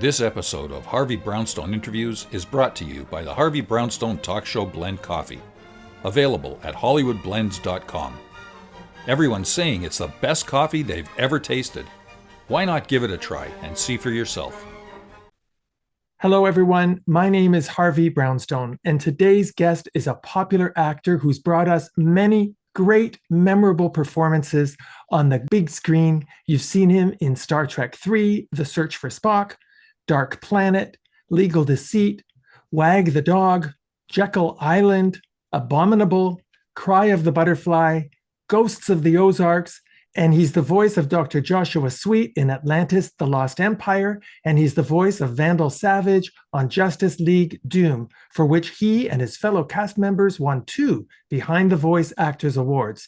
This episode of Harvey Brownstone Interviews is brought to you by the Harvey Brownstone Talk Show Blend Coffee, available at hollywoodblends.com. Everyone's saying it's the best coffee they've ever tasted. Why not give it a try and see for yourself? Hello, everyone. My name is Harvey Brownstone, and today's guest is a popular actor who's brought us many great, memorable performances on the big screen. You've seen him in Star Trek III, The Search for Spock, Dark Planet, Legal Deceit, Wag the Dog, Jekyll Island, Abominable, Cry of the Butterfly, Ghosts of the Ozarks, and he's the voice of Dr. Joshua Sweet in Atlantis, The Lost Empire, and he's the voice of Vandal Savage on Justice League Doom, for which he and his fellow cast members won 2 Behind the Voice Actors Awards.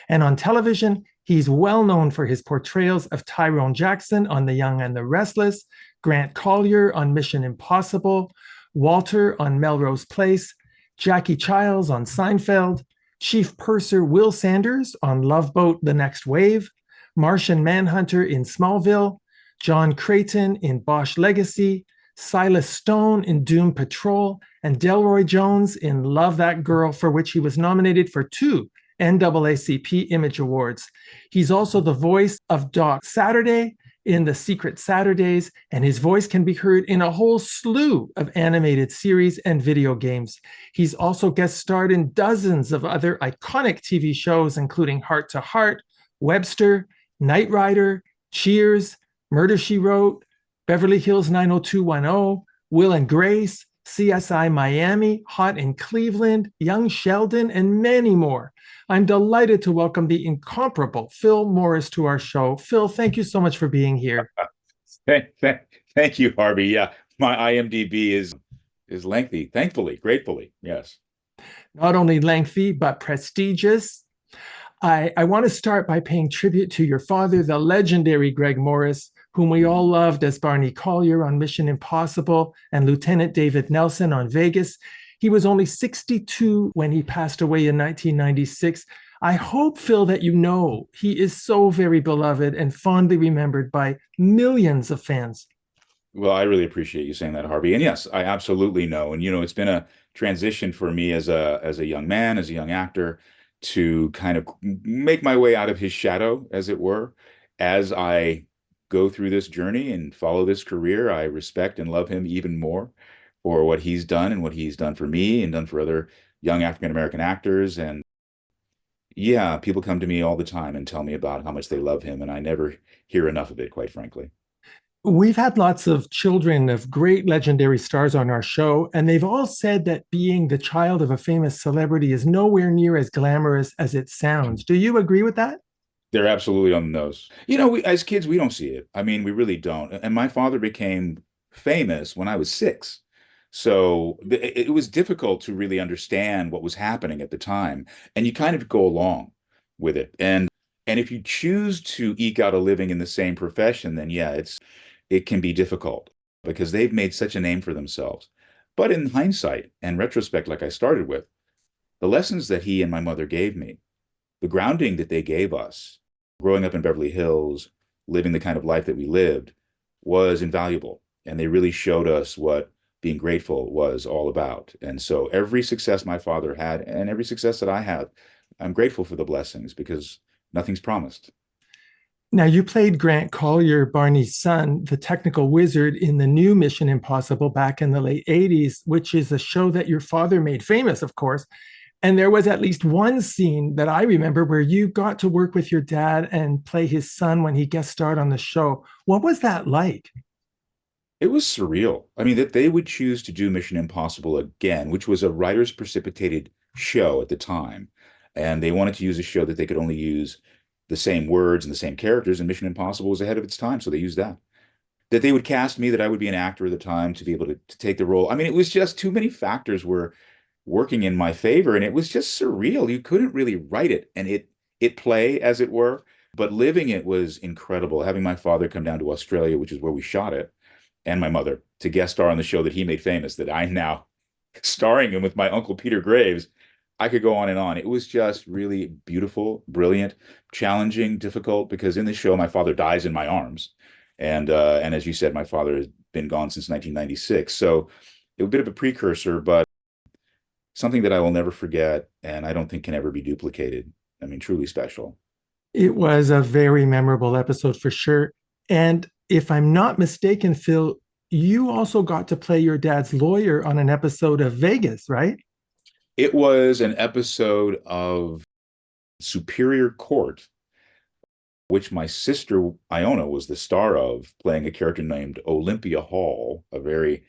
And on television, he's well known for his portrayals of Tyrone Jackson on The Young and the Restless, Grant Collier on Mission Impossible, Walter on Melrose Place, Jackie Chiles on Seinfeld, Chief Purser Will Sanders on Loveboat: The Next Wave, Martian Manhunter in Smallville, John Creighton in Bosch Legacy, Silas Stone in Doom Patrol, and Delroy Jones in Love That Girl, for which he was nominated for 2 NAACP Image Awards. He's also the voice of Doc Saturday in The Secret Saturdays, and his voice can be heard in a whole slew of animated series and video games. He's also guest starred in dozens of other iconic TV shows, including Heart to Heart, Webster, Knight Rider, Cheers, Murder, She Wrote, Beverly Hills 90210, Will&Grace, CSI Miami, Hot in Cleveland, Young Sheldon, and many more. I'm delighted to welcome the incomparable Phil Morris to our show. Phil, thank you so much for being here. Thank you, Harvey. Yeah, my IMDb is lengthy, thankfully, gratefully, yes. Not only lengthy, but prestigious. I want to start by paying tribute to your father, the legendary Greg Morris, whom we all loved as Barney Collier on Mission Impossible and Lieutenant David Nelson on Vegas. He was only 62 when he passed away in 1996. I hope, Phil, that you know he is so very beloved and fondly remembered by millions of fans. Well, I really appreciate you saying that, Harvey. And yes, I absolutely know. And, it's been a transition for me as a young man, as a young actor, to kind of make my way out of his shadow, as it were. As I go through this journey and follow this career, I respect and love him even more for what he's done and what he's done for me and done for other young African-American actors. And yeah, people come to me all the time and tell me about how much they love him, and I never hear enough of it, quite frankly. We've had lots of children of great legendary stars on our show, and they've all said that being the child of a famous celebrity is nowhere near as glamorous as it sounds. Do you agree with that? They're absolutely on the nose. As kids, we don't see it. I mean, we really don't. And my father became famous when I was 6. So it was difficult to really understand what was happening at the time. And you kind of go along with it. And if you choose to eke out a living in the same profession, then yeah, it can be difficult because they've made such a name for themselves. But in hindsight and retrospect, like I started with, the lessons that he and my mother gave me, the grounding that they gave us, growing up in Beverly Hills, living the kind of life that we lived, was invaluable. And they really showed us what being grateful was all about. And so every success my father had and every success that I have, I'm grateful for the blessings because nothing's promised. Now, you played Grant Collier, Barney's son, the technical wizard in the new Mission Impossible back in the late 80s, which is a show that your father made famous, of course. And there was at least one scene that I remember where you got to work with your dad and play his son when he guest starred on the show. What was that like? It was surreal. I mean, that they would choose to do Mission Impossible again, which was a writer's precipitated show at the time. And they wanted to use a show that they could only use the same words and the same characters, and Mission Impossible was ahead of its time, so they used that. That they would cast me, that I would be an actor at the time to be able to take the role. I mean, it was just too many factors were working in my favor, and it was just surreal. You couldn't really write it and it play, as it were, but living it was incredible. Having my father come down to Australia, which is where we shot it, and my mother to guest star on the show that he made famous, that I'm now starring in with my uncle Peter Graves. I could go on and on. It was just really beautiful, brilliant, challenging, difficult, because in the show, my father dies in my arms. And as you said, my father been gone since 1996. So it was a bit of a precursor, but something that I will never forget, and I don't think can ever be duplicated. I mean, truly special. It was a very memorable episode for sure. And if I'm not mistaken, Phil, you also got to play your dad's lawyer on an episode of Vegas, right? It was an episode of Superior Court, which my sister Iona was the star of, playing a character named Olympia Hall, a very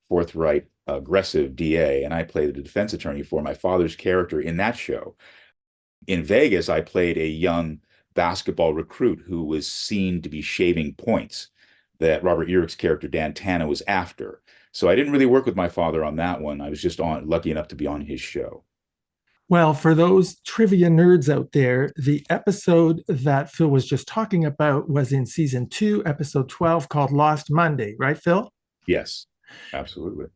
forthright, aggressive DA, and I played the defense attorney for my father's character in that show. In Vegas, I played a young basketball recruit who was seen to be shaving points that Robert Urich's character Dan Tana was after. So I didn't really work with my father on that one. I was just lucky enough to be on his show. Well, for those trivia nerds out there, the episode that Phil was just talking about was in season 2, episode 12, called Lost Monday, right, Phil? Yes, absolutely.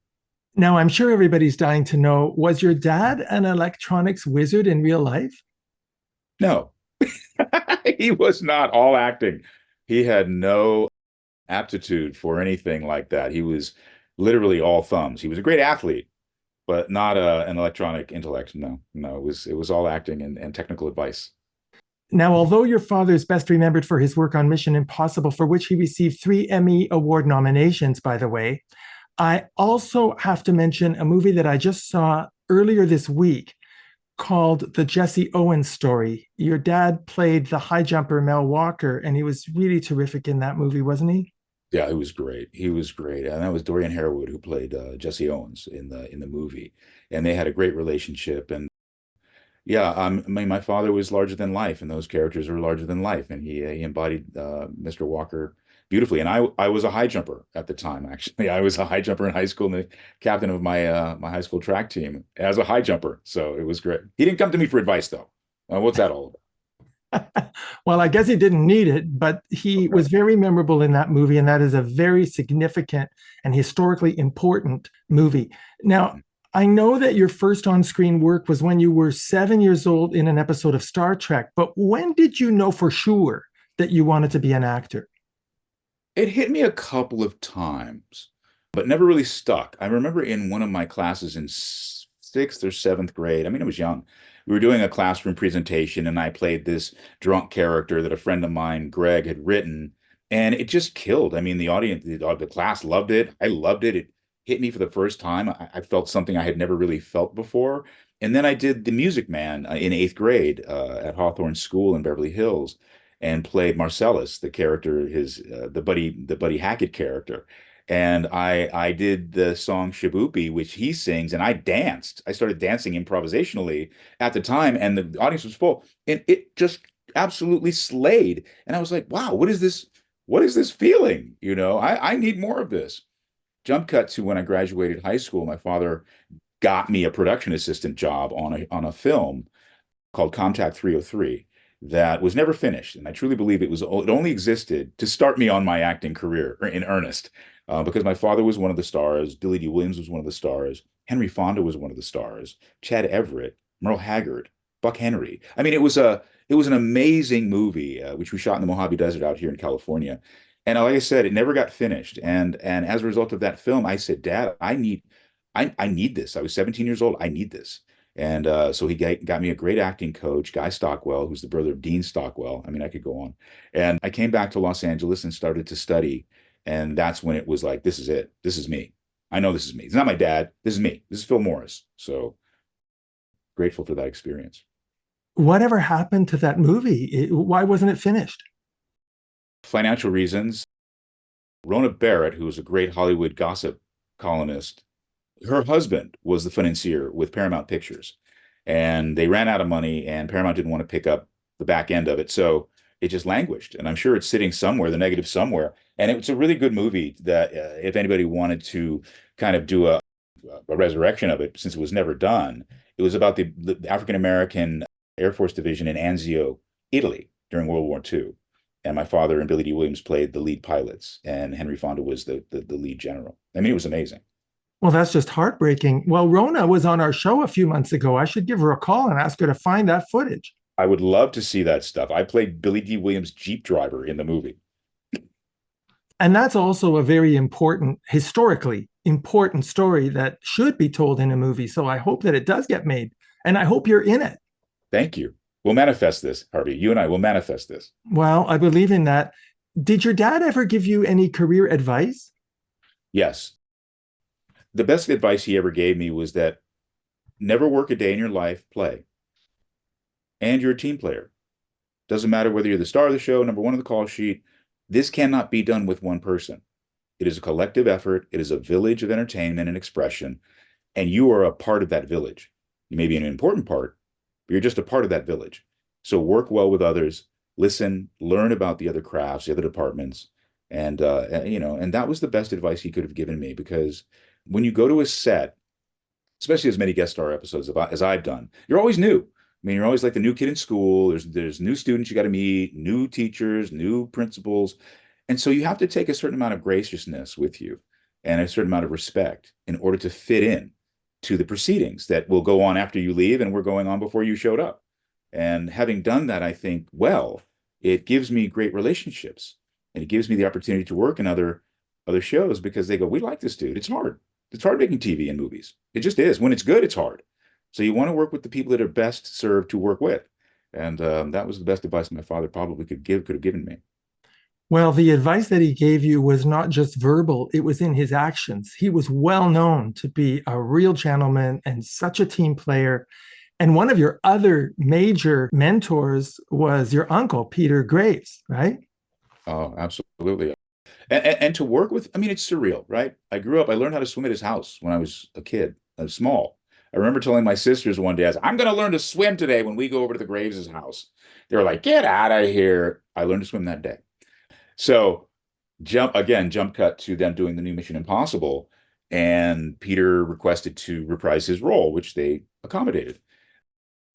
Now, I'm sure everybody's dying to know, was your dad an electronics wizard in real life? No, he was not all acting. He had no aptitude for anything like that. He was literally all thumbs. He was a great athlete, but not an electronic intellect. No, no, it was all acting and technical advice. Now, although your father is best remembered for his work on Mission Impossible, for which he received 3 Emmy Award nominations, by the way, I also have to mention a movie that I just saw earlier this week called The Jesse Owens Story. Your dad played the high jumper Mel Walker, and he was really terrific in that movie, wasn't he? Yeah, he was great. He was great, and that was Dorian Harewood who played Jesse Owens in the movie, and they had a great relationship. And yeah, I mean, my father was larger than life, and those characters were larger than life, and he embodied Mr. Walker beautifully. And I was a high jumper at the time. Actually, I was a high jumper in high school, and the captain of my high school track team as a high jumper. So it was great. He didn't come to me for advice though. What's that all about? Well, I guess he didn't need it, but he was very memorable in that movie, and that is a very significant and historically important movie. Now, I know that your first on-screen work was when you were 7 years old in an episode of Star Trek, but when did you know for sure that you wanted to be an actor? It hit me a couple of times, but never really stuck. I remember in one of my classes in sixth or seventh grade, I mean, I was young. We were doing a classroom presentation, and I played this drunk character that a friend of mine, Greg, had written, and it just killed. I mean, the audience, the class loved it. I loved it. It hit me for the first time. I felt something I had never really felt before. And then I did The Music Man in eighth grade at Hawthorne School in Beverly Hills, and played Marcellus, the character, the Buddy Hackett character. And I did the song Shaboopy, which he sings, and I danced. I started dancing improvisationally at the time, and the audience was full, and it just absolutely slayed. And I was like, wow, what is this? What is this feeling? I need more of this. Jump cut to when I graduated high school, my father got me a production assistant job on a film called Contact 303 that was never finished. And I truly believe it only existed to start me on my acting career in earnest, because my father was one of the stars, Billy D. Williams was one of the stars, Henry Fonda was one of the stars, Chad Everett, Merle Haggard, Buck Henry. I mean, it was an amazing movie, which we shot in the Mojave Desert out here in California. And like I said, it never got finished. And as a result of that film, I said, Dad, I need this. I was 17 years old. I need this. And so he got me a great acting coach, Guy Stockwell, who's the brother of Dean Stockwell. I mean, I could go on. And I came back to Los Angeles and started to study. And that's when it was like, this is it. This is me. I know this is me. It's not my dad. This is me. This is Phil Morris. So grateful for that experience. Whatever happened to that movie? Why wasn't it finished? Financial reasons. Rona Barrett, who was a great Hollywood gossip columnist, her husband was the financier with Paramount Pictures, and they ran out of money, and Paramount didn't want to pick up the back end of it. So it just languished. And I'm sure it's sitting somewhere, the negative somewhere. And it's a really good movie that if anybody wanted to kind of do a resurrection of it, since it was never done, it was about the African-American Air Force Division in Anzio, Italy during World War II. And my father and Billy D. Williams played the lead pilots, and Henry Fonda was the lead general. I mean, it was amazing. Well, that's just heartbreaking. Well, Rona was on our show a few months ago. I should give her a call and ask her to find that footage. I would love to see that stuff. I played Billy D. Williams' Jeep driver in the movie. And that's also a very important, historically important story that should be told in a movie. So I hope that it does get made. And I hope you're in it. Thank you. We'll manifest this, Harvey. You and I will manifest this. Well, I believe in that. Did your dad ever give you any career advice? Yes. The best advice he ever gave me was that never work a day in your life, play. And you're a team player. Doesn't matter whether you're the star of the show, number one on the call sheet. This cannot be done with one person. It is a collective effort. It is a village of entertainment and expression. And you are a part of that village. You may be an important part, but you're just a part of that village. So work well with others, listen, learn about the other crafts, the other departments. And that was the best advice he could have given me, because when you go to a set, especially as many guest star episodes as I've done, you're always new. I mean, you're always like the new kid in school. There's new students you got to meet, new teachers, new principals. And so you have to take a certain amount of graciousness with you and a certain amount of respect in order to fit in to the proceedings that will go on after you leave and were going on before you showed up. And having done that, I think, well, it gives me great relationships, and it gives me the opportunity to work in other shows, because they go, we like this dude. It's hard. It's hard making TV and movies. It just is. When it's good, it's hard. So you want to work with the people that are best served to work with. And that was the best advice my father probably could have given me. Well, the advice that he gave you was not just verbal, it was in his actions. He was well known to be a real gentleman and such a team player. And one of your other major mentors was your uncle, Peter Graves, right? Oh, absolutely. And to work with, I mean, it's surreal, right? I learned how to swim at his house when I was a kid. I was small. I remember telling my sisters one day, I'm going to learn to swim today when we go over to the Graves' house. They were like, get out of here. I learned to swim that day. So jump cut to them doing the new Mission Impossible. And Peter requested to reprise his role, which they accommodated.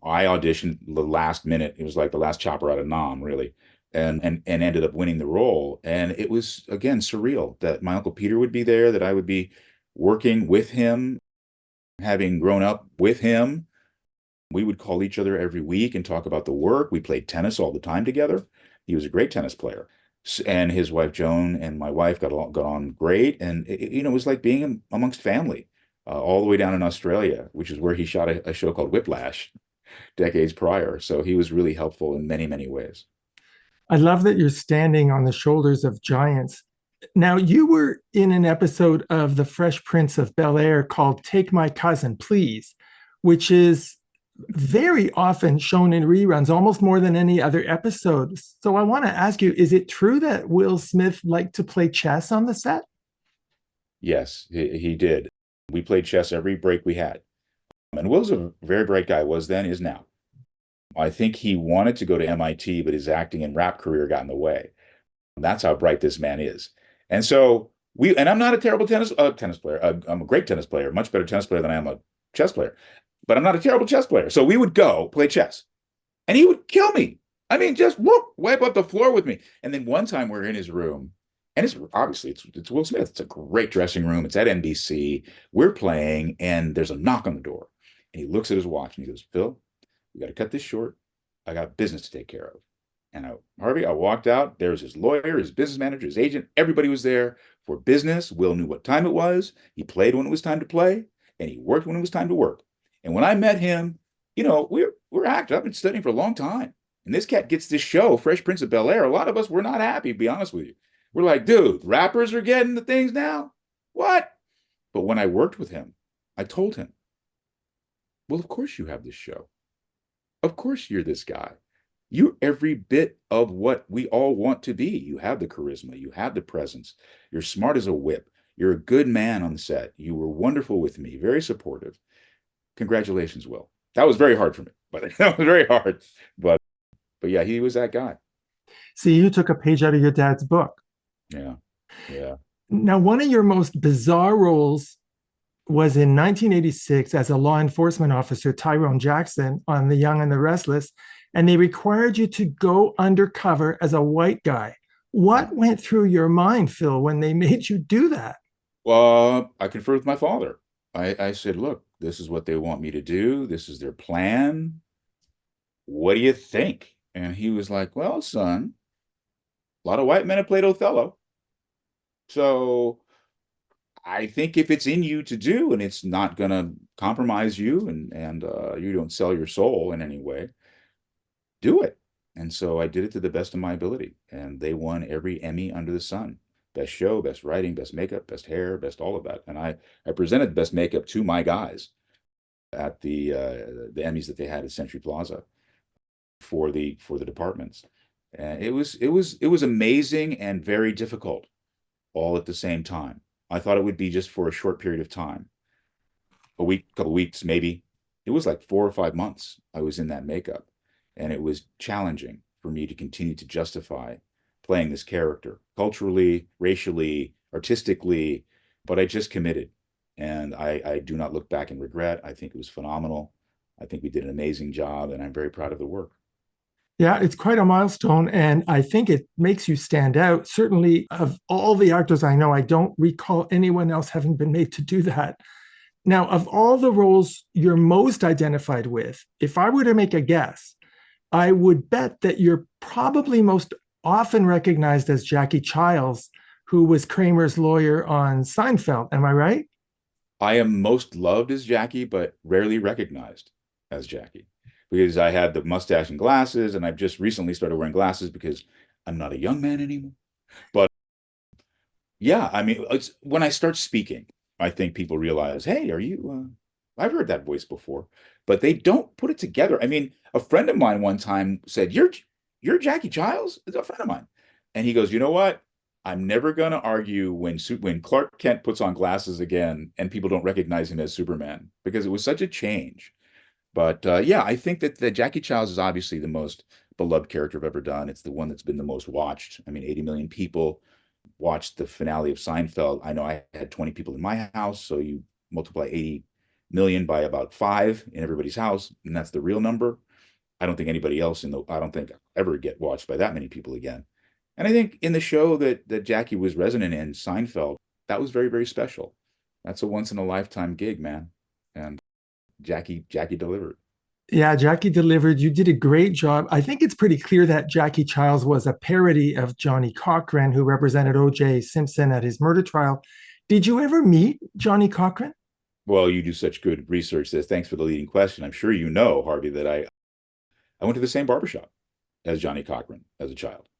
I auditioned the last minute. It was like the last chopper out of Nam, really, and ended up winning the role. And it was, again, surreal that my Uncle Peter would be there, that I would be working with him, having grown up with him. We would call each other every week and talk about the work. We played tennis all the time together. He was a great tennis player. And his wife, Joan, and my wife got on great. And it was like being amongst family, all the way down in Australia, which is where he shot a show called Whiplash decades prior. So he was really helpful in many, many ways. I love that you're standing on the shoulders of giants. Now, you were in an episode of The Fresh Prince of Bel-Air called Take My Cousin, Please, which is very often shown in reruns, almost more than any other episode. So I want to ask you, is it true that Will Smith liked to play chess on the set? Yes, he did. We played chess every break we had. And Will's a very bright guy, was then, is now. I think he wanted to go to MIT, but his acting and rap career got in the way. That's how bright this man is. And so I'm not a terrible tennis player. I'm a great tennis player, much better tennis player than I am a chess player, but I'm not a terrible chess player. So we would go play chess and he would kill me. I mean, just wipe up the floor with me. And then one time we're in his room, and it's obviously it's Will Smith. It's a great dressing room. It's at NBC. We're playing, and there's a knock on the door. And he looks at his watch and he goes, Phil, we got to cut this short. I got business to take care of. And I walked out. There was his lawyer, his business manager, his agent. Everybody was there for business. Will knew what time it was. He played when it was time to play, and he worked when it was time to work. And when I met him, we're actors. I've been studying for a long time. And this cat gets this show, Fresh Prince of Bel-Air. A lot of us were not happy, to be honest with you. We're like, dude, rappers are getting the things now? What? But when I worked with him, I told him, well, of course you have this show. Of course you're this guy. You're every bit of what we all want to be. You have the charisma. You have the presence. You're smart as a whip. You're a good man on the set. You were wonderful with me, very supportive. Congratulations, Will. That was very hard for me, but that was very hard. But yeah, he was that guy. See, you took a page out of your dad's book. Yeah. Now, one of your most bizarre roles was in 1986 as a law enforcement officer, Tyrone Jackson, on The Young and the Restless, and they required you to go undercover as a white guy. What went through your mind, Phil, when they made you do that? Well, I conferred with my father. I said, look, this is what they want me to do. This is their plan. What do you think? And he was like, well, son, a lot of white men have played Othello. So I think if it's in you to do and it's not going to compromise you and you don't sell your soul in any way, do it. And so I did it to the best of my ability. And they won every Emmy under the sun. Best show, best writing, best makeup, best hair, best all of that. And I presented best makeup to my guys at the Emmys that they had at Century Plaza for the departments. And it was amazing and very difficult all at the same time. I thought it would be just for a short period of time, a week, couple weeks, maybe. It was like 4 or 5 months I was in that makeup, and it was challenging for me to continue to justify playing this character culturally, racially, artistically, but I just committed, and I do not look back and regret. I think it was phenomenal. I think we did an amazing job, and I'm very proud of the work. Yeah, it's quite a milestone. And I think it makes you stand out. Certainly, of all the actors I know, I don't recall anyone else having been made to do that. Now, of all the roles you're most identified with, if I were to make a guess, I would bet that you're probably most often recognized as Jackie Chiles, who was Kramer's lawyer on Seinfeld. Am I right? I am most loved as Jackie, but rarely recognized as Jackie because I had the mustache and glasses, and I've just recently started wearing glasses because I'm not a young man anymore. But yeah, I mean, it's when I start speaking, I think people realize, hey, are you? I've heard that voice before, but they don't put it together. I mean, a friend of mine one time said, "You're Jackie Giles." It's a friend of mine, and he goes, "You know what? I'm never going to argue when Clark Kent puts on glasses again and people don't recognize him as Superman because it was such a change." But yeah, I think that Jackie Giles is obviously the most beloved character I've ever done. It's the one that's been the most watched. I mean, 80 million people watched the finale of Seinfeld. I know I had 20 people in my house, so you multiply 80 million by about five in everybody's house, and that's the real number. I don't think I'll ever get watched by that many people again. And I think in the show that Jackie was resonant in, Seinfeld, that was very, very special. That's a once in a lifetime gig, man. And Jackie delivered. Yeah, Jackie delivered. You did a great job. I think it's pretty clear that Jackie Chiles was a parody of Johnny Cochran, who represented O.J. Simpson at his murder trial. Did you ever meet Johnny Cochran? Well, you do such good research. This. Thanks for the leading question. I'm sure you know, Harvey, that I went to the same barbershop as Johnny Cochran as a child.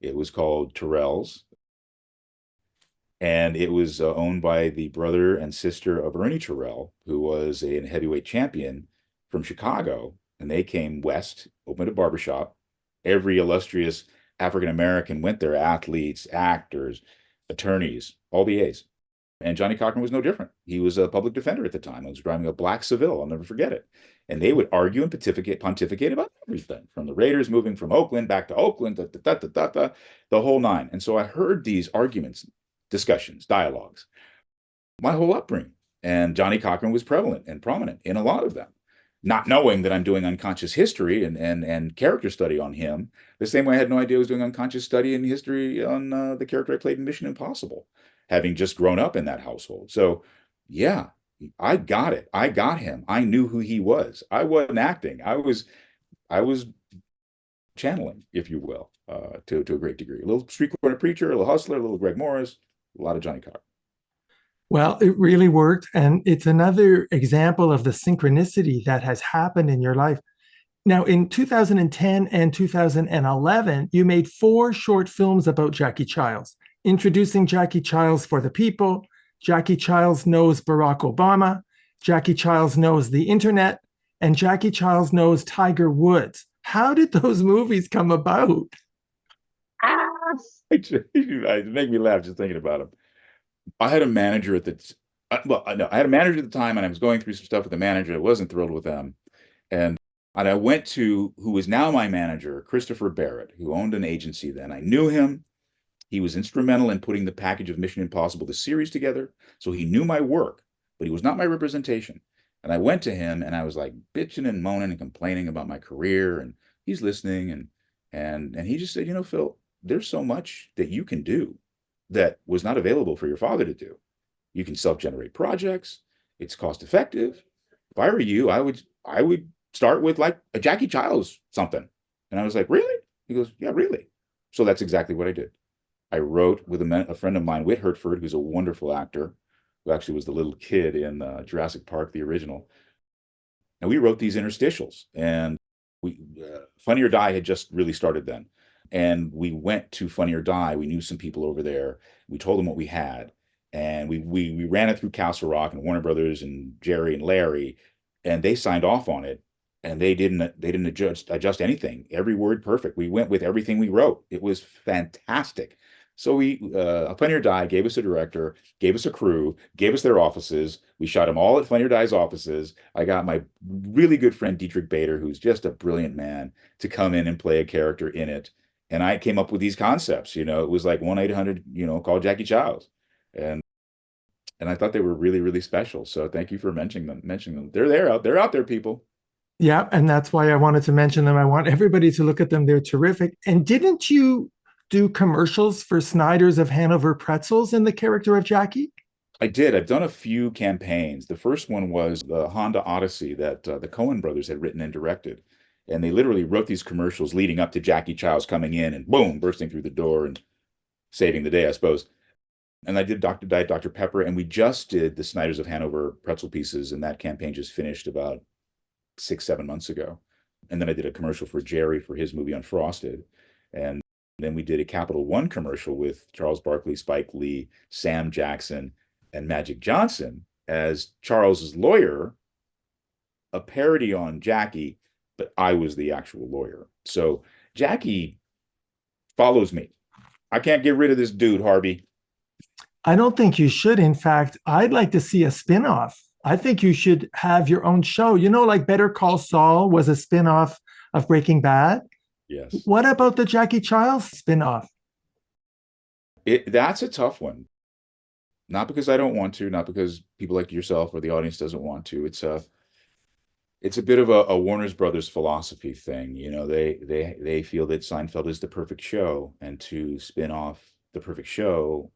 It was called Terrell's, and it was owned by the brother and sister of Ernie Terrell, who was a heavyweight champion from Chicago. And they came west, opened a barbershop. Every illustrious African American went there, athletes, actors, attorneys, all the A's. And Johnny Cochran was no different. He was a public defender at the time. I was driving a black Seville. I'll never forget it. And they would argue and pontificate about everything, from the Raiders moving from Oakland back to Oakland, the whole nine. And so I heard these arguments, discussions, dialogues, my whole upbringing. And Johnny Cochran was prevalent and prominent in a lot of them, not knowing that I'm doing unconscious history and character study on him, the same way I had no idea I was doing unconscious study and history on the character I played in Mission Impossible, having just grown up in that household. So, yeah, I got it. I got him. I knew who he was. I wasn't acting. I was channeling, if you will, to a great degree. A little street corner preacher, a little hustler, a little Greg Morris, a lot of Johnny Cochran. Well, it really worked. And it's another example of the synchronicity that has happened in your life. Now, in 2010 and 2011, you made four short films about Jackie Chiles, introducing Jackie Chiles for the people, Jackie Chiles Knows Barack Obama, Jackie Chiles Knows the Internet, and Jackie Chiles Knows Tiger Woods. How did those movies come about? It make me laugh just thinking about him. I had a manager at the well, no, I had a manager at the time, and I was going through some stuff with the manager. I wasn't thrilled with them, and I went to who was now my manager, Christopher Barrett, who owned an agency then. I knew him. He was instrumental in putting the package of Mission Impossible, the series, together. So he knew my work, but he was not my representation. And I went to him and I was like bitching and moaning and complaining about my career. And he's listening and he just said, Phil, there's so much that you can do that was not available for your father to do. You can self-generate projects. It's cost effective. If I were you, I would start with like a Jackie Chiles something. And I was like, really? He goes, yeah, really. So that's exactly what I did. I wrote with a friend of mine, Whit Hertford, who's a wonderful actor, who actually was the little kid in Jurassic Park, the original. And we wrote these interstitials, and we Funny or Die had just really started then, and we went to Funny or Die. We knew some people over there. We told them what we had, and we ran it through Castle Rock and Warner Brothers and Jerry and Larry, and they signed off on it. And they didn't adjust anything. Every word perfect. We went with everything we wrote. It was fantastic. So Funny or Die gave us a director, gave us a crew, gave us their offices. We shot them all at Funny or Die's offices. I got my really good friend Dietrich Bader, who's just a brilliant man, to come in and play a character in it. And I came up with these concepts. It was like 1-800, call Jackie Chiles. And I thought they were really, really special. So thank you for mentioning them. They're out there, people. Yeah, and that's why I wanted to mention them. I want everybody to look at them. They're terrific. And didn't you do commercials for Snyder's of Hanover Pretzels in the character of Jackie? I did. I've done a few campaigns. The first one was the Honda Odyssey that the Coen brothers had written and directed. And they literally wrote these commercials leading up to Jackie Chiles coming in and boom, bursting through the door and saving the day, I suppose. And I did Diet Dr. Pepper, and we just did the Snyder's of Hanover pretzel pieces, and that campaign just finished about 6-7 months ago. And then I did a commercial for Jerry for his movie Unfrosted. And then we did a Capital One commercial with Charles Barkley, Spike Lee, Sam Jackson, and Magic Johnson as Charles's lawyer, a parody on Jackie, but I was the actual lawyer. So Jackie follows me. I can't get rid of this dude, Harvey. I don't think you should. In fact, I'd like to see a spinoff. I think you should have your own show. Like Better Call Saul was a spinoff of Breaking Bad. Yes. What about the Jackie Chiles spinoff? That's a tough one. Not because I don't want to, not because people like yourself or the audience doesn't want to. It's a bit of a Warner's Brothers philosophy thing. They feel that Seinfeld is the perfect show, and to spin off the perfect show,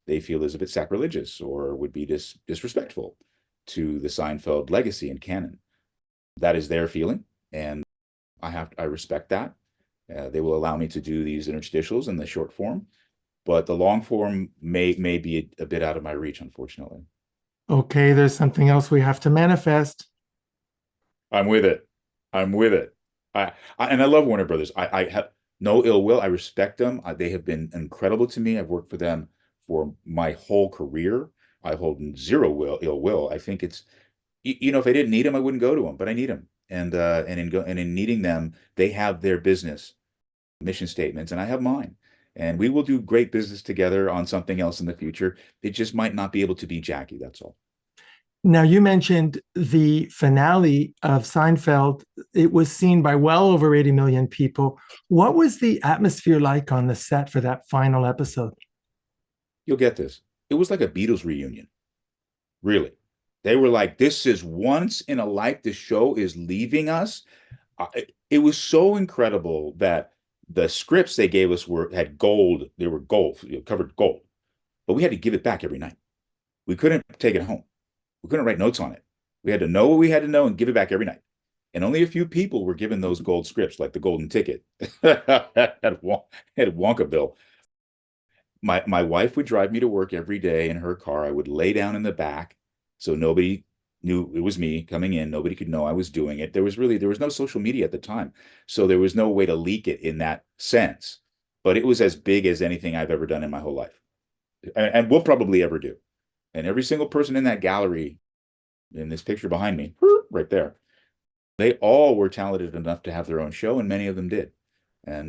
they feel is a bit sacrilegious or would be disrespectful to the Seinfeld legacy and canon. That is their feeling, and I respect that. They will allow me to do these interstitials in the short form, but the long form may be a bit out of my reach, unfortunately. Okay, there's something else we have to manifest. I'm with it. I'm with it. And I love Warner Brothers. I have no ill will. I respect them. They have been incredible to me. I've worked for them for my whole career. I hold zero ill will. I think it's, if I didn't need them, I wouldn't go to them, but I need them. And in needing them, they have their business mission statements, and I have mine. And we will do great business together on something else in the future. It just might not be able to be Jackie. That's all. Now, you mentioned the finale of Seinfeld. It was seen by well over 80 million people. What was the atmosphere like on the set for that final episode? You'll get this. It was like a Beatles reunion. Really. They were like, this is once in a life. The show is leaving us. It was so incredible that the scripts they gave us had gold. They were gold, covered gold, but we had to give it back every night. We couldn't take it home. We couldn't write notes on it. We had to know what we had to know and give it back every night. And only a few people were given those gold scripts, like the golden ticket at Wonkaville. My wife would drive me to work every day in her car. I would lay down in the back so nobody knew it was me coming in. Nobody could know I was doing it. There was no social media at the time, so there was no way to leak it in that sense. But it was as big as anything I've ever done in my whole life, and will probably ever do. And every single person in that gallery, in this picture behind me, right there, they all were talented enough to have their own show, and many of them did. And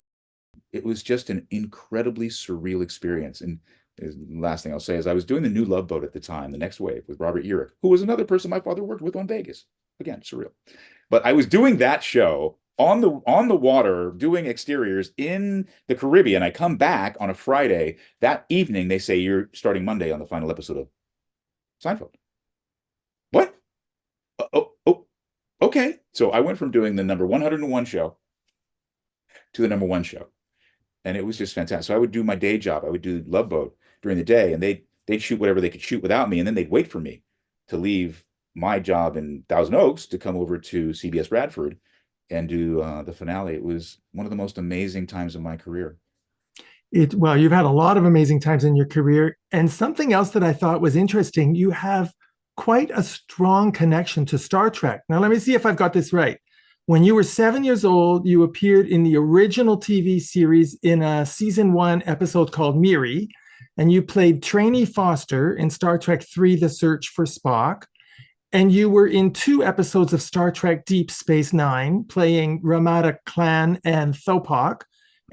it was just an incredibly surreal experience. And the last thing I'll say is I was doing the new Loveboat at the time, The Next Wave, with Robert Urich, who was another person my father worked with on Vegas. Again, surreal. But I was doing that show on the water, doing exteriors in the Caribbean. I come back on a Friday. That evening, they say, you're starting Monday on the final episode of Seinfeld. What? Okay. So I went from doing the number 101 show to the number one show. And it was just fantastic. So I would do my day job. I would do Loveboat during the day, and they'd shoot whatever they could shoot without me. And then they'd wait for me to leave my job in Thousand Oaks to come over to CBS Radford and do the finale. It was one of the most amazing times of my career. Well, you've had a lot of amazing times in your career. And something else that I thought was interesting, you have quite a strong connection to Star Trek. Now, let me see if I've got this right. When you were 7 years old, you appeared in the original TV series in a season one episode called Miri, and you played Trainee Foster in Star Trek 3 The Search for Spock. And you were in two episodes of Star Trek Deep Space Nine, playing Ramada Klan and Thopok.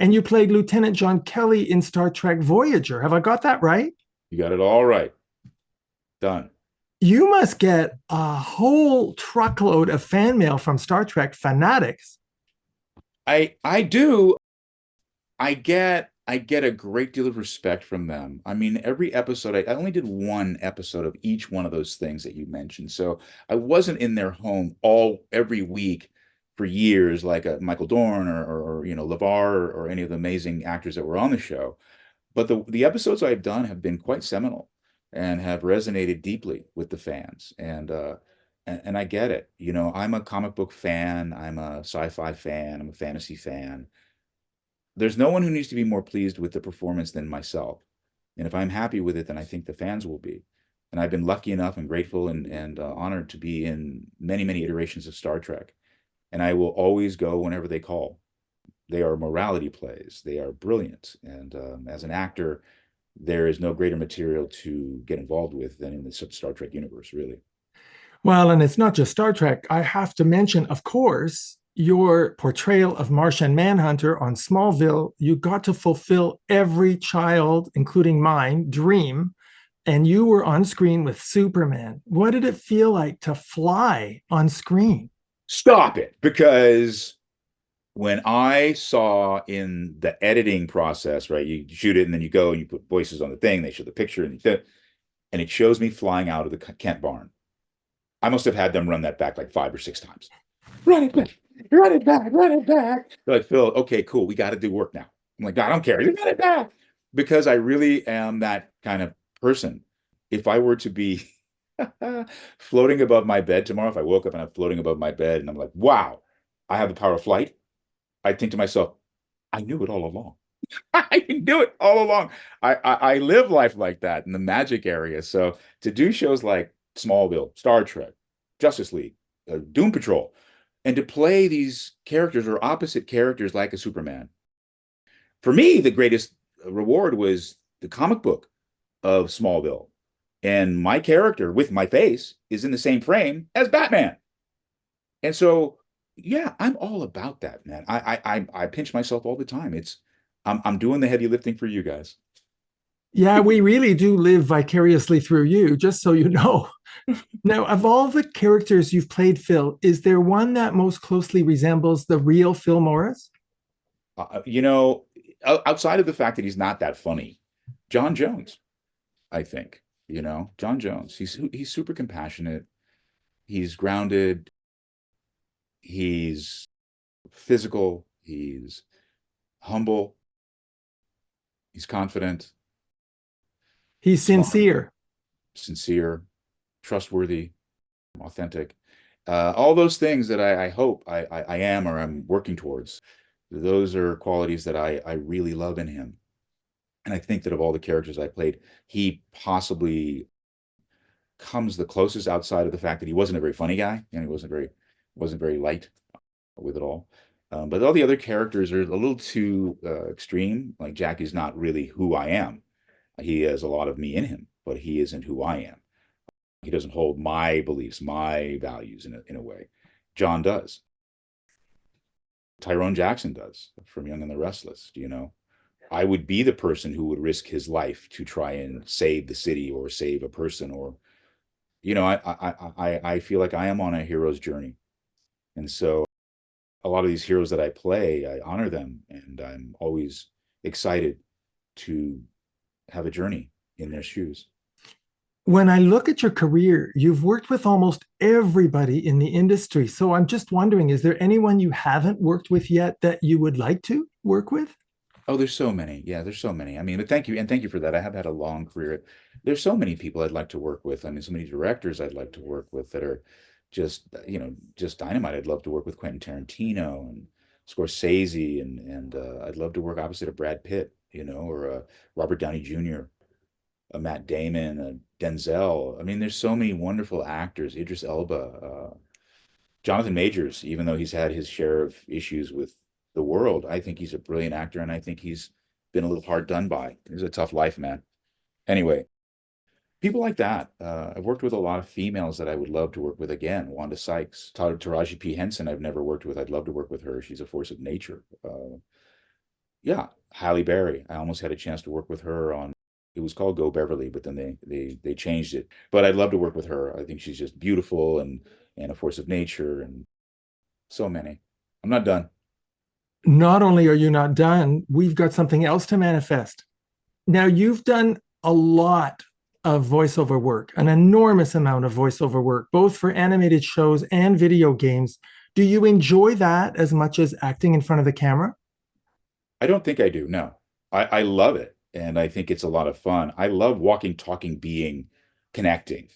And you played Lieutenant John Kelly in Star Trek Voyager. Have I got that right? You got it all right. Done. You must get a whole truckload of fan mail from Star Trek fanatics. I do. I get a great deal of respect from them. I mean, every episode, I only did one episode of each one of those things that you mentioned. So I wasn't in their home every week for years, like Michael Dorn or LeVar or any of the amazing actors that were on the show. But the episodes I've done have been quite seminal and have resonated deeply with the fans. And I get it. I'm a comic book fan, I'm a sci-fi fan, I'm a fantasy fan. There's no one who needs to be more pleased with the performance than myself. And if I'm happy with it, then I think the fans will be. And I've been lucky enough and grateful and honored to be in many, many iterations of Star Trek. And I will always go whenever they call. They are morality plays. They are brilliant. And as an actor, there is no greater material to get involved with than in the Star Trek universe, really. Well, and it's not just Star Trek. I have to mention, of course, your portrayal of Martian Manhunter on Smallville. You got to fulfill every child, including mine, dream. And you were on screen with Superman. What did it feel like to fly on screen? Stop it. Because when I saw in the editing process, right, you shoot it and then you go and you put voices on the thing, they show the picture and it shows me flying out of the Kent barn. I must have had them run that back like 5 or 6 times. Run it back, run it back, run it back. They're like, Phil, okay, cool. We got to do work now. I'm like, I don't care. You run it back. Because I really am that kind of person. If I were to be floating above my bed tomorrow, if I woke up and I'm floating above my bed and I'm like, wow, I have the power of flight, I think to myself, I knew it all along. I can do it all along. I live life like that in the magic area. So to do shows like Smallville, Star Trek, Justice League, Doom Patrol, and to play these characters or opposite characters like a Superman, for me, the greatest reward was the comic book of Smallville. And my character with my face is in the same frame as Batman. And so, yeah, I'm all about that, man. I pinch myself all the time. I'm doing the heavy lifting for you guys. Yeah, we really do live vicariously through you, just so you know. Now, of all the characters you've played, Phil, is there one that most closely resembles the real Phil Morris? You know, outside of the fact that he's not that funny, John Jones, I think, John Jones, he's super compassionate. He's grounded. He's physical. He's humble. He's confident, He's smart, sincere. sincere, trustworthy, authentic. All those things that I hope I am or I'm working towards. Those are qualities that I really love in him. And I think that of all the characters I played, he possibly comes the closest outside of the fact that he wasn't a very funny guy and he wasn't very light with it all. But all the other characters are a little too extreme. Like Jackie's not really who I am. He has a lot of me in him, but he isn't who I am. He doesn't hold my beliefs, my values in a way. John does. Tyrone Jackson does from Young and the Restless. I would be the person who would risk his life to try and save the city or save a person, or I feel like I am on a hero's journey. And so a lot of these heroes that I play, I honor them, and I'm always excited to have a journey in their shoes. When I look at your career, you've worked with almost everybody in the industry. So I'm just wondering, is there anyone you haven't worked with yet that you would like to work with? Oh, there's so many. Yeah, there's so many. I mean, but thank you. And thank you for that. I have had a long career. There's so many people I'd like to work with. I mean, so many directors I'd like to work with that are just dynamite. I'd love to work with Quentin Tarantino and Scorsese, and I'd love to work opposite of Brad Pitt or Robert Downey Jr., Matt Damon, Denzel. I mean, there's so many wonderful actors. Idris Elba, Jonathan Majors, even though he's had his share of issues with the world, I think he's a brilliant actor, and I think he's been a little hard done by. He's a tough life, man. Anyway, people like that. I've worked with a lot of females that I would love to work with again. Wanda Sykes, Taraji P. Henson, I've never worked with. I'd love to work with her. She's a force of nature. Yeah, Halle Berry. I almost had a chance to work with her on. It was called Go Beverly, but then they changed it. But I'd love to work with her. I think she's just beautiful and a force of nature, and so many. I'm not done. Not only are you not done, we've got something else to manifest. Now, you've done a lot of voiceover work, an enormous amount of voiceover work, both for animated shows and video games. Do you enjoy that as much as acting in front of the camera? I don't think I do. No, I love it. And I think it's a lot of fun. I love walking, talking, being, connecting.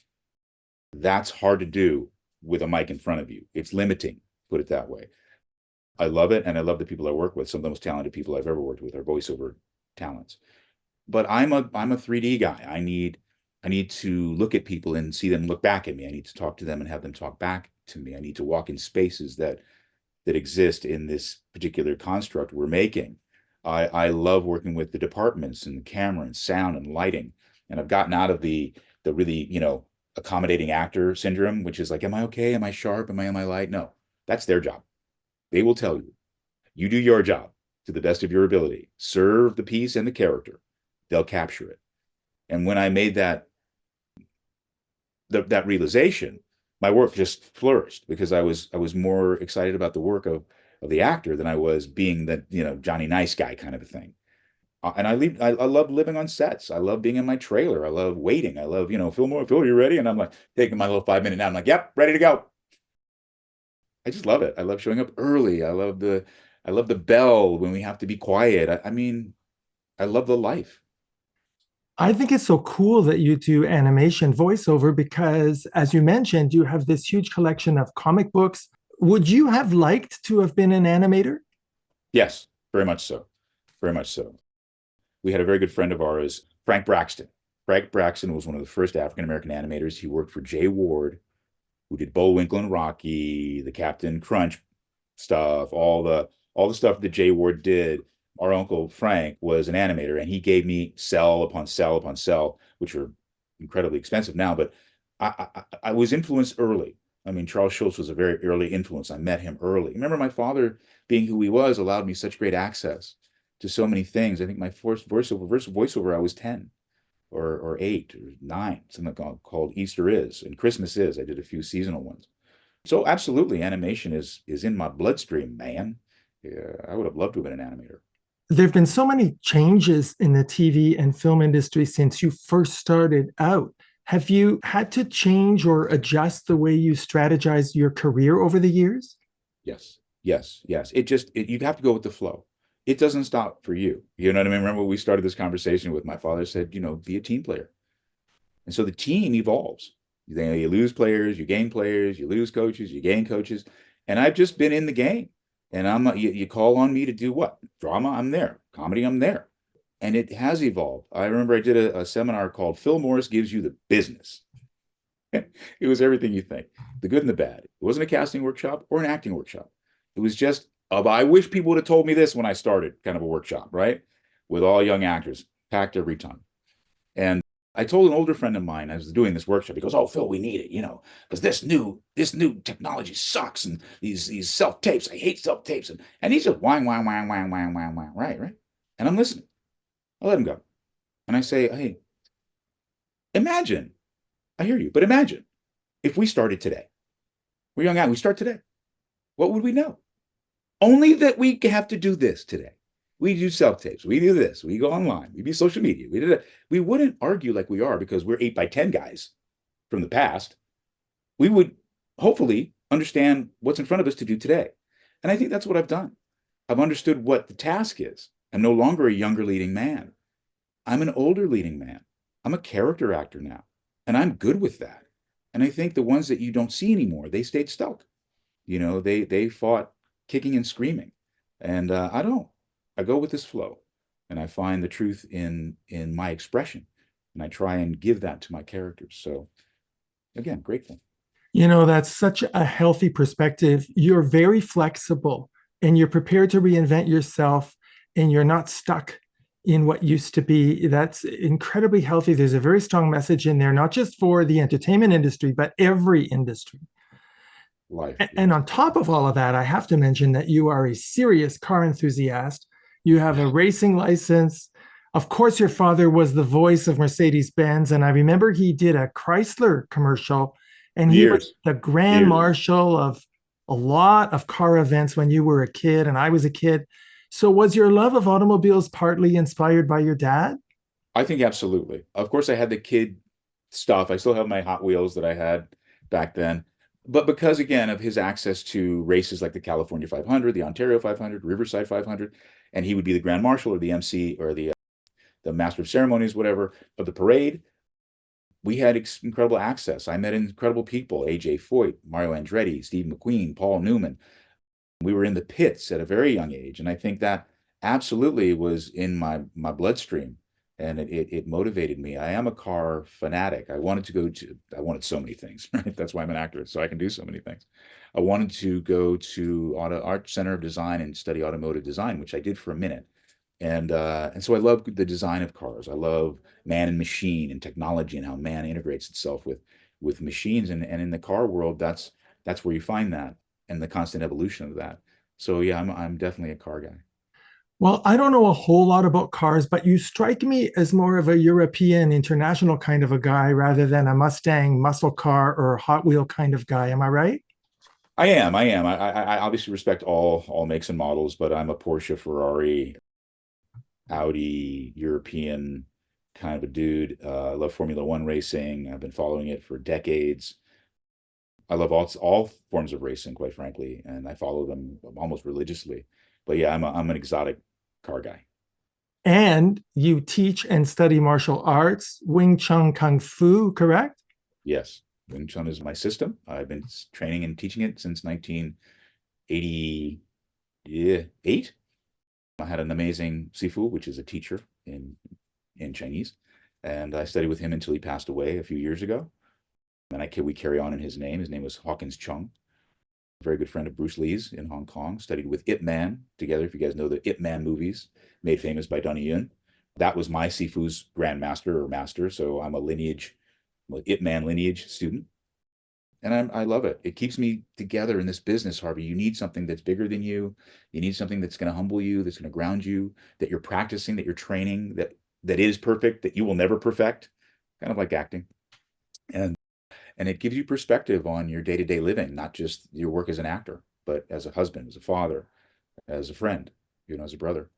That's hard to do with a mic in front of you. It's limiting, put it that way. I love it. And I love the people I work with. Some of the most talented people I've ever worked with are voiceover talents. But I'm a 3D guy. I need to look at people and see them look back at me. I need to talk to them and have them talk back to me. I need to walk in spaces that exist in this particular construct we're making. I love working with the departments and the camera and sound and lighting. And I've gotten out of the really, accommodating actor syndrome, which is like, am I okay? Am I sharp? Am I light? No, that's their job. They will tell you. You do your job to the best of your ability. Serve the piece and the character. They'll capture it. And when I made that realization, my work just flourished because I was more excited about the work of the actor than I was being the Johnny Nice Guy kind of a thing. And I love living on sets. I love being in my trailer. I love waiting. I love Phil, you ready? And I'm like taking my little 5-minute nap. I'm like, yep, ready to go. I just love it. I love showing up early. I love the bell when we have to be quiet. I mean, I love the life. I think it's so cool that you do animation voiceover because, as you mentioned, you have this huge collection of comic books. Would you have liked to have been an animator? Yes, very much so. Very much so. We had a very good friend of ours, Frank Braxton. Frank Braxton was one of the first African-American animators. He worked for Jay Ward, who did Bullwinkle and Rocky, the Captain Crunch stuff, all the stuff that Jay Ward did. Our uncle Frank was an animator, and he gave me cell upon cell upon cell, which are incredibly expensive now. But I was influenced early. I mean, Charles Schulz was a very early influence. I met him early. Remember, my father, being who he was, allowed me such great access to so many things. I think my first voiceover, I was 10 or 8 or 9, something called Easter Is and Christmas Is. I did a few seasonal ones. So absolutely, animation is in my bloodstream, man. Yeah, I would have loved to have been an animator. There have been so many changes in the TV and film industry since you first started out. Have you had to change or adjust the way you strategize your career over the years? Yes, yes, yes. You have to go with the flow. It doesn't stop for you. You know what I mean? Remember, we started this conversation with my father said, be a team player. And so the team evolves. You lose players, you gain players, you lose coaches, you gain coaches. And I've just been in the game. And you call on me to do what? Drama, I'm there. Comedy, I'm there. And it has evolved. I remember I did a seminar called Phil Morris Gives You the Business. It was everything you think, the good and the bad. It wasn't a casting workshop or an acting workshop. It was just, I wish people would have told me this when I started, kind of a workshop, right? With all young actors, packed every time. And I told an older friend of mine, I was doing this workshop, he goes, oh, Phil, we need it, because this new technology sucks. And these self-tapes, I hate self-tapes. And he's just whine, right? And I'm listening. I let him go. And I say, hey, imagine, I hear you, but imagine if we started today. We're young out, we start today. What would we know? Only that we have to do this today. We do self-tapes. We do this. We go online. We do social media. We do that. We wouldn't argue like we are because we're 8x10 guys from the past. We would hopefully understand what's in front of us to do today. And I think that's what I've done. I've understood what the task is. I'm no longer a younger leading man. I'm an older leading man. I'm a character actor now. And I'm good with that. And I think the ones that you don't see anymore, they stayed stuck. They fought kicking and screaming. And I don't. I go with this flow. and I find the truth in my expression, and I try and give that to my characters. So again, grateful. That's such a healthy perspective. You're very flexible and you're prepared to reinvent yourself and you're not stuck in what used to be. That's incredibly healthy. There's a very strong message in there, not just for the entertainment industry, but every industry. Life, And yes. on top of all of that, I have to mention that you are a serious car enthusiast. You have a racing license. Of course, your father was the voice of Mercedes-Benz. And I remember he did a Chrysler commercial, and he was Years, the grand years. marshal of a lot of car events when you were a kid and I was a kid. So was your love of automobiles partly inspired by your dad? I think absolutely. Of course, I had the kid stuff. I still have my Hot Wheels that I had back then. But because, again, of his access to races like the California 500, the Ontario 500, Riverside 500, and he would be the Grand Marshal or the MC or the Master of Ceremonies, whatever, of the parade, we had incredible access. I met incredible people: AJ Foyt, Mario Andretti, Steve McQueen, Paul Newman. We were in the pits at a very young age, and I think that absolutely was in my bloodstream, and it motivated me. I am a car fanatic. I wanted so many things, right? That's why I'm an actor, so I can do so many things. I wanted to go to Art Center of Design and study automotive design, which I did for a minute. And so I love the design of cars. I love man and machine and technology and how man integrates itself with machines. And in the car world, that's where you find that and the constant evolution of that. So yeah, I'm definitely a car guy. Well, I don't know a whole lot about cars, but you strike me as more of a European international kind of a guy rather than a Mustang muscle car or Hot Wheel kind of guy. Am I right? I am. I am. I obviously respect all makes and models, but I'm a Porsche, Ferrari, Audi, European kind of a dude. I love Formula One racing. I've been following it for decades. I love all forms of racing, quite frankly, and I follow them almost religiously. But yeah, I'm an exotic car guy. And you teach and study martial arts, Wing Chun Kung Fu, correct? Yes, Wing Chun is my system. I've been training and teaching it since 1988. I had an amazing Sifu, which is a teacher in Chinese, and I studied with him until he passed away a few years ago. And we carry on in his name. His name was Hawkins Chung, a very good friend of Bruce Lee's in Hong Kong. Studied with Ip Man together. If you guys know the Ip Man movies, made famous by Donnie Yuen, that was my Sifu's grandmaster or master. So I'm a Ip Man lineage student, and I love it. It keeps me together in this business, Harvey. You need something that's bigger than you. You need something that's going to humble you, that's going to ground you, that you're practicing, that you're training, that is perfect, that you will never perfect, kind of like acting. And and it gives you perspective on your day-to-day living, not just your work as an actor, but as a husband, as a father, as a friend, as a brother.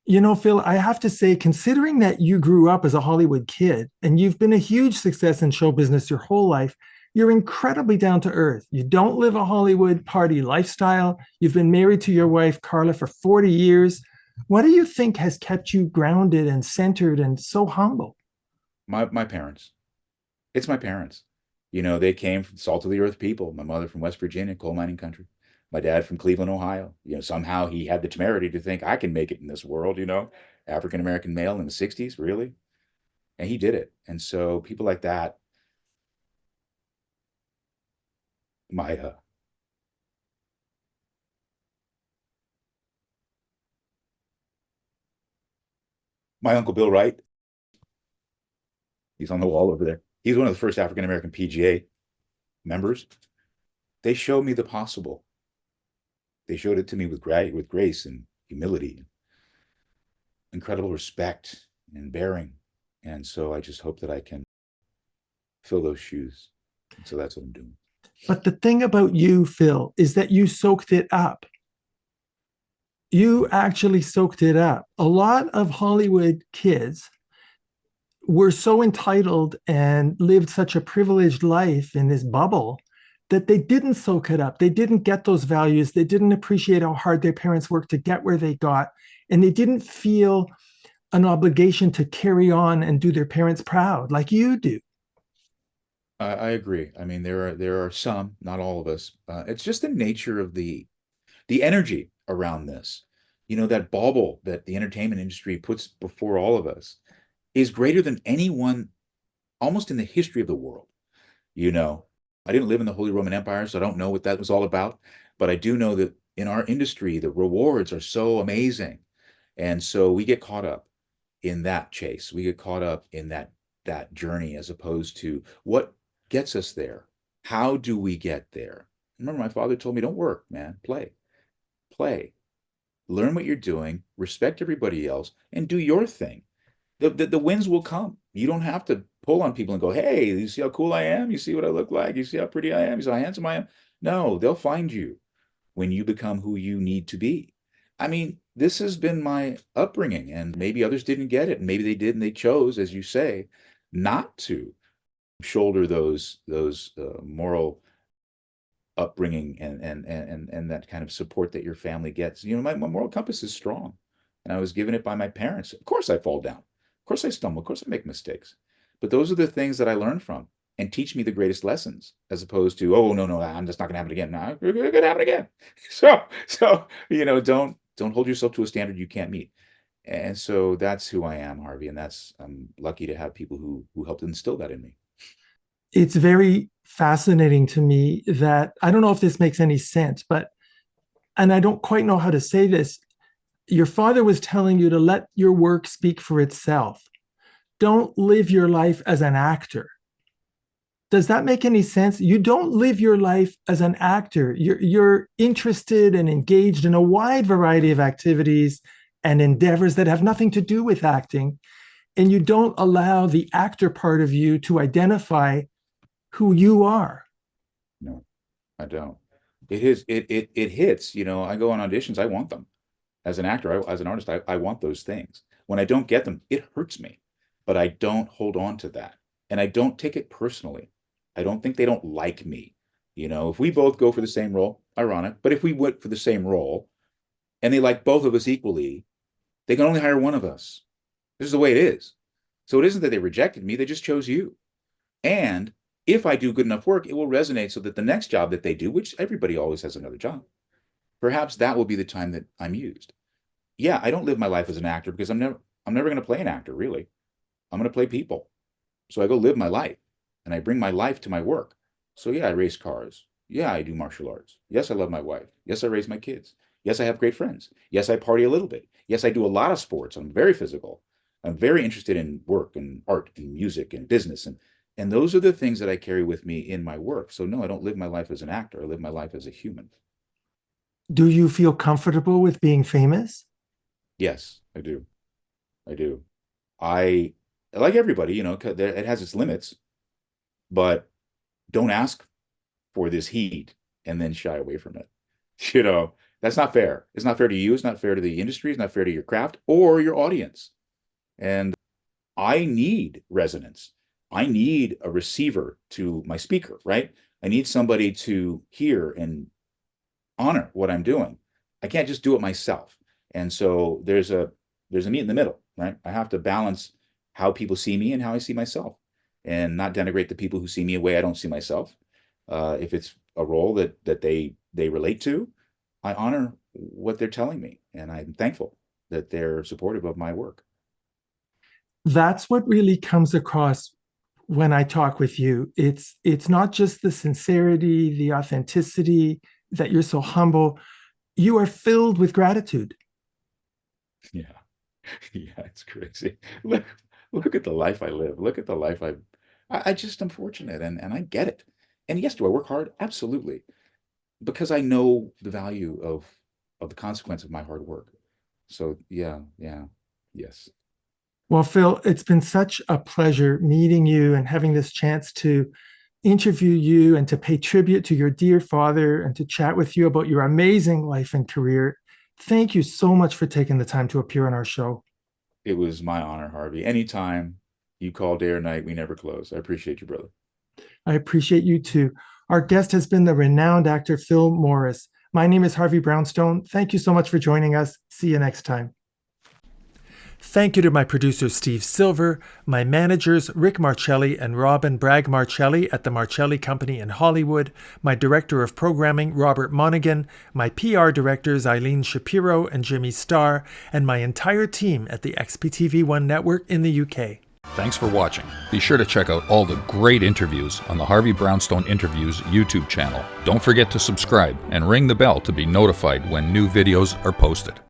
Phil, I have to say, considering that you grew up as a Hollywood kid and you've been a huge success in show business your whole life, you're incredibly down to earth. You don't live a Hollywood party lifestyle. You've been married to your wife, Carla, for 40 years. What do you think has kept you grounded and centered and so humble? My parents. It's my parents. They came from salt of the earth people. My mother from West Virginia, coal mining country. My dad from Cleveland, Ohio. Somehow he had the temerity to think I can make it in this world, African American male in the 60s, really? And he did it. And so people like that, my my uncle Bill Wright, he's on the wall over there. He's one of the first African American PGA members. They showed me the possible. They showed it to me with grace and humility, incredible respect and bearing. And so I just hope that I can fill those shoes. And so that's what I'm doing. But the thing about you, Phil, is that you soaked it up. You actually soaked it up. A lot of Hollywood kids were so entitled and lived such a privileged life in this bubble that they didn't soak it up. They didn't get those values. They didn't appreciate how hard their parents worked to get where they got. And they didn't feel an obligation to carry on and do their parents proud like you do. I agree. I mean, there are some, not all of us. It's just the nature of the energy around this. That bauble that the entertainment industry puts before all of us is greater than anyone almost in the history of the world. You know, I didn't live in the Holy Roman Empire, so I don't know what that was all about. But I do know that in our industry, the rewards are so amazing. And so we get caught up in that chase. We get caught up in that journey as opposed to what gets us there. How do we get there? Remember, my father told me, don't work, man, play, play, learn what you're doing, respect everybody else, and do your thing. The wins will come. You don't have to pull on people and go, hey, you see how cool I am? You see what I look like? You see how pretty I am? You see how handsome I am? No, they'll find you when you become who you need to be. I mean, this has been my upbringing, and maybe others didn't get it, and maybe they did, and they chose, as you say, not to shoulder those moral upbringing and that kind of support that your family gets. My moral compass is strong, and I was given it by my parents. Of course, I fall down. Of course, I stumble. Of course, I make mistakes. But those are the things that I learn from and teach me the greatest lessons, as opposed to, oh no, I'm just not going to happen again. No, it's going to happen again. So don't hold yourself to a standard you can't meet. And so that's who I am, Harvey, and I'm lucky to have people who helped instill that in me. It's very fascinating to me that I don't know if this makes any sense, and I don't quite know how to say this. Your father was telling you to let your work speak for itself. Don't live your life as an actor. Does that make any sense? You don't live your life as an actor. You're interested and engaged in a wide variety of activities and endeavors that have nothing to do with acting. And you don't allow the actor part of you to identify who you are. No, I don't. It hits, I go on auditions, I want them. As an actor, as an artist, I want those things. When I don't get them, it hurts me, but I don't hold on to that. And I don't take it personally. I don't think they don't like me. If we both go for the same role, ironic, but if we went for the same role and they like both of us equally, they can only hire one of us. This is the way it is. So it isn't that they rejected me, they just chose you. And if I do good enough work, it will resonate so that the next job that they do, which everybody always has another job, perhaps that will be the time that I'm used. Yeah, I don't live my life as an actor because I'm never going to play an actor, really. I'm going to play people. So I go live my life and I bring my life to my work. So yeah, I race cars. Yeah, I do martial arts. Yes, I love my wife. Yes, I raise my kids. Yes, I have great friends. Yes, I party a little bit. Yes, I do a lot of sports. I'm very physical. I'm very interested in work and art and music and business. And those are the things that I carry with me in my work. So no, I don't live my life as an actor. I live my life as a human. Do you feel comfortable with being famous? Yes, I do. I do. I like everybody, it has its limits, but don't ask for this heat and then shy away from it. That's not fair. It's not fair to you. It's not fair to the industry. It's not fair to your craft or your audience. And I need resonance. I need a receiver to my speaker, right? I need somebody to hear and honor what I'm doing. I can't just do it myself. And so there's a meet in the middle, right? I have to balance how people see me and how I see myself, and not denigrate the people who see me a way I don't see myself. If it's a role that they relate to, I honor what they're telling me, and I'm thankful that they're supportive of my work. That's what really comes across when I talk with you. It's not just the sincerity, the authenticity, that you're so humble. You are filled with gratitude. Yeah. Yeah, it's crazy. Look at the life I live. Look at the life I just am fortunate, and I get it. And yes, do I work hard? Absolutely. Because I know the value of the consequence of my hard work. So yeah, yes. Well, Phil, it's been such a pleasure meeting you and having this chance to interview you and to pay tribute to your dear father and to chat with you about your amazing life and career. Thank you so much for taking the time to appear on our show. It was my honor, Harvey. Anytime you call day or night, we never close. I appreciate you, brother. I appreciate you too. Our guest has been the renowned actor Phil Morris. My name is Harvey Brownstone. Thank you so much for joining us. See you next time. Thank you to my producer Steve Silver, my managers Rick Marcelli and Robin Bragg Marcelli at the Marcelli Company in Hollywood, my director of programming Robert Monaghan, my PR directors Eileen Shapiro and Jimmy Starr, and my entire team at the XPTV1 network in the UK. Thanks for watching. Be sure to check out all the great interviews on the Harvey Brownstone Interviews YouTube channel. Don't forget to subscribe and ring the bell to be notified when new videos are posted.